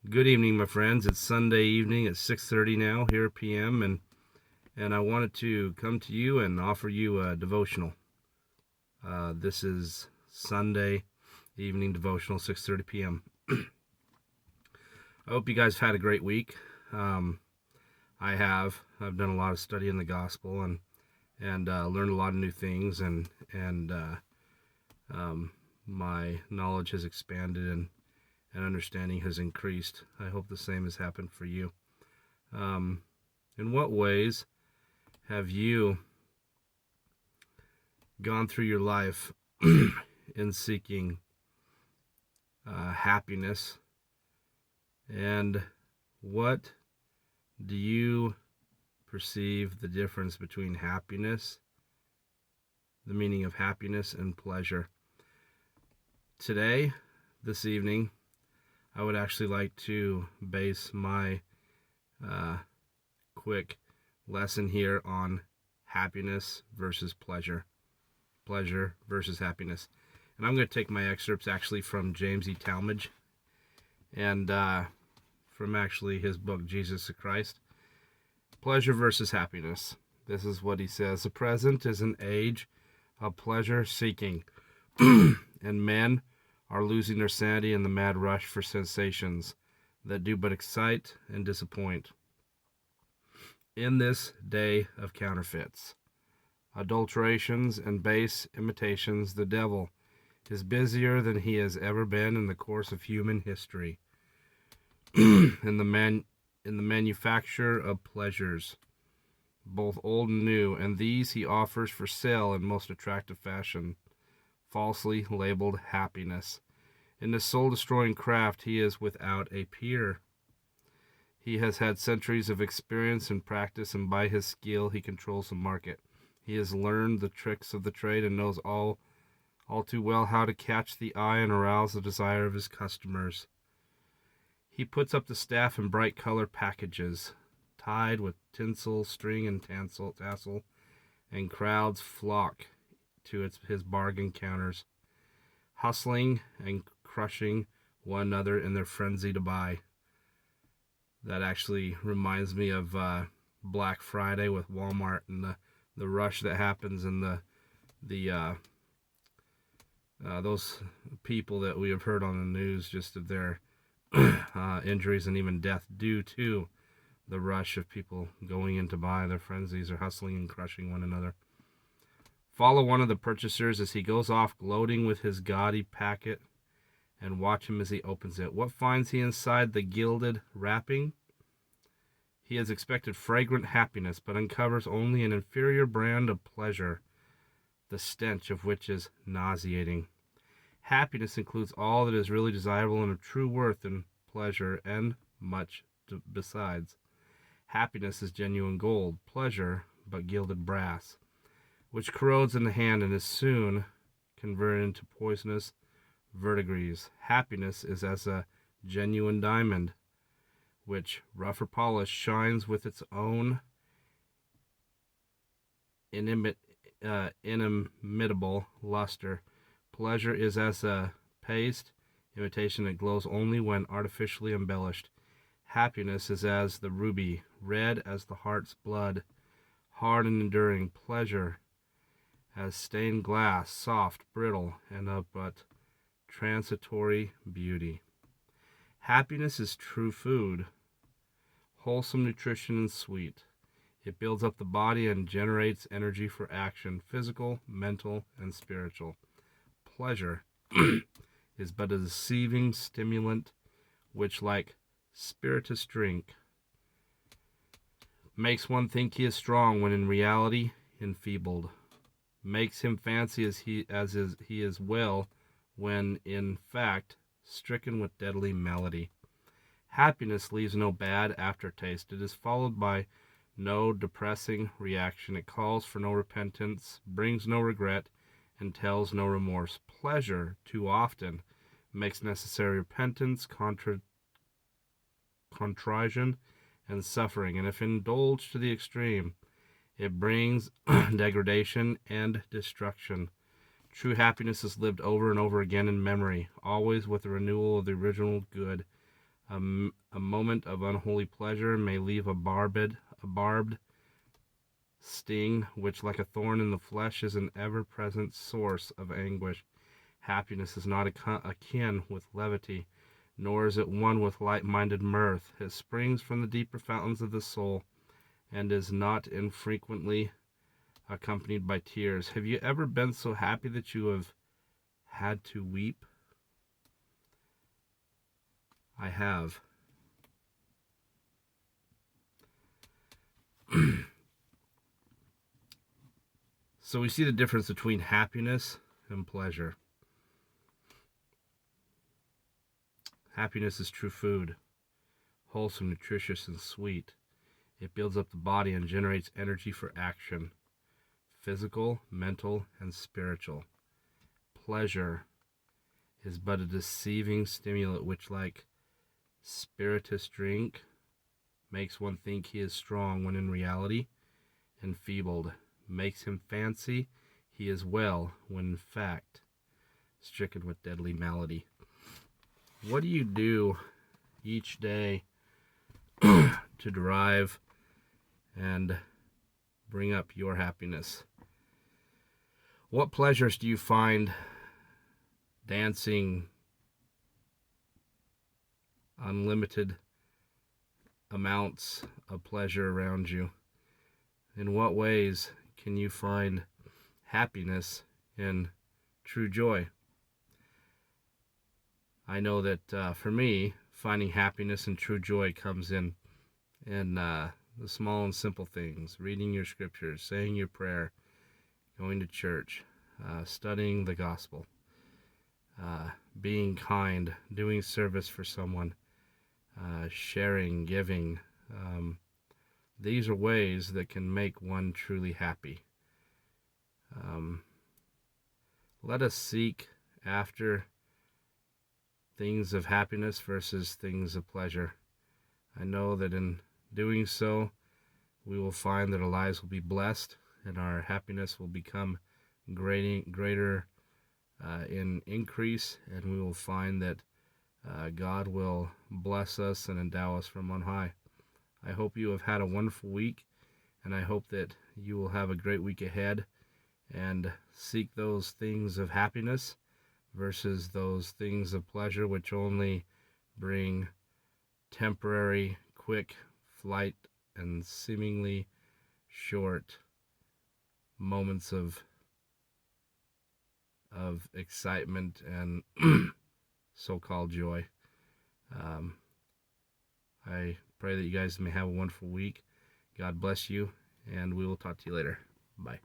Good evening, my friends. It's Sunday evening at 6:30 now here p.m. and I wanted to come to you and offer you a devotional. This is Sunday evening devotional, 6:30 p.m. I hope you guys have had a great week. I have. I've done a lot of study in the gospel and learned a lot of new things, and my knowledge has expanded and understanding has increased. I hope the same has happened for you. In what ways have you gone through your life in seeking happiness? And what do you perceive the difference between happiness, the meaning of happiness, and pleasure? Today, this evening, I would actually like to base my quick lesson here on happiness versus pleasure versus happiness. And I'm going to take my excerpts actually from James E. Talmage and from actually his book, Jesus Christ. Pleasure versus happiness. This is what he says. The present is an age of pleasure seeking, and men are losing their sanity in the mad rush for sensations that do but excite and disappoint. In this day of counterfeits, adulterations, and base imitations, the devil is busier than he has ever been in the course of human history in the manufacture of pleasures, both old and new, and these he offers for sale in most attractive fashion, falsely labeled happiness. In this soul-destroying craft he is without a peer. He has had centuries of experience and practice, and by his skill he controls the market. He has learned the tricks of the trade and knows all too well how to catch the eye and arouse the desire of his customers. He puts up the staff in bright color packages, tied with tinsel, string, and tassel, and crowds flock to his bargain counters, hustling and crushing one another in their frenzy to buy. That actually reminds me of Black Friday with Walmart and the rush that happens, and those people that we have heard on the news, just of their injuries and even death due to the rush of people going in to buy. Their frenzies are hustling and crushing one another. Follow one of the purchasers as he goes off gloating with his gaudy packet, and watch him as he opens it. What finds he inside the gilded wrapping? He has expected fragrant happiness, but uncovers only an inferior brand of pleasure, the stench of which is nauseating. Happiness includes all that is really desirable and of true worth in pleasure, and much besides. Happiness is genuine gold, pleasure but gilded brass, which corrodes in the hand and is soon converted into poisonous verdigris. Happiness is as a genuine diamond, which, rough or polished, shines with its own inimitable luster. Pleasure is as a paste imitation that glows only when artificially embellished. Happiness is as the ruby, red as the heart's blood, hard and enduring. Pleasure as stained glass, soft, brittle, and of but transitory beauty. Happiness is true food, wholesome nutrition and sweet. It builds up the body and generates energy for action, physical, mental, and spiritual. Pleasure is but a deceiving stimulant which, like spirituous drink, makes one think he is strong when in reality enfeebled, makes him fancy he is well when in fact stricken with deadly malady. Happiness leaves no bad aftertaste. It is followed by no depressing reaction. It calls for no repentance, brings no regret, and tells no remorse. Pleasure, too often, makes necessary repentance, contrition, and suffering, and if indulged to the extreme, it brings degradation and destruction. True happiness is lived over and over again in memory, always with a renewal of the original good A moment of unholy pleasure may leave a barbed sting, which, like a thorn in the flesh, is an ever-present source of anguish. Happiness is not akin with levity, nor is it one with light-minded mirth. It springs from the deeper fountains of the soul, and is not infrequently accompanied by tears. Have you ever been so happy that you have had to weep? I have. So we see the difference between happiness and pleasure. Happiness is true food, wholesome, nutritious, and sweet. It builds up the body and generates energy for action, physical, mental, and spiritual. Pleasure is but a deceiving stimulant which, like spirituous drink, makes one think he is strong when in reality enfeebled, makes him fancy he is well when in fact stricken with deadly malady. What do you do each day to derive and bring up your happiness? What pleasures do you find dancing, unlimited amounts of pleasure around you? In what ways can you find happiness and true joy? I know that for me, finding happiness and true joy comes in the small and simple things: reading your scriptures, saying your prayer, going to church, studying the gospel, being kind, doing service for someone, sharing, giving. These are ways that can make one truly happy. Let us seek after things of happiness versus things of pleasure. I know that in doing so, we will find that our lives will be blessed and our happiness will become greater in increase, and we will find that God will bless us and endow us from on high. I hope you have had a wonderful week, and I hope that you will have a great week ahead and seek those things of happiness versus those things of pleasure which only bring temporary, quick flight and seemingly short moments of excitement and so-called joy. I pray that you guys may have a wonderful week. God bless you, and we will talk to you later. Bye.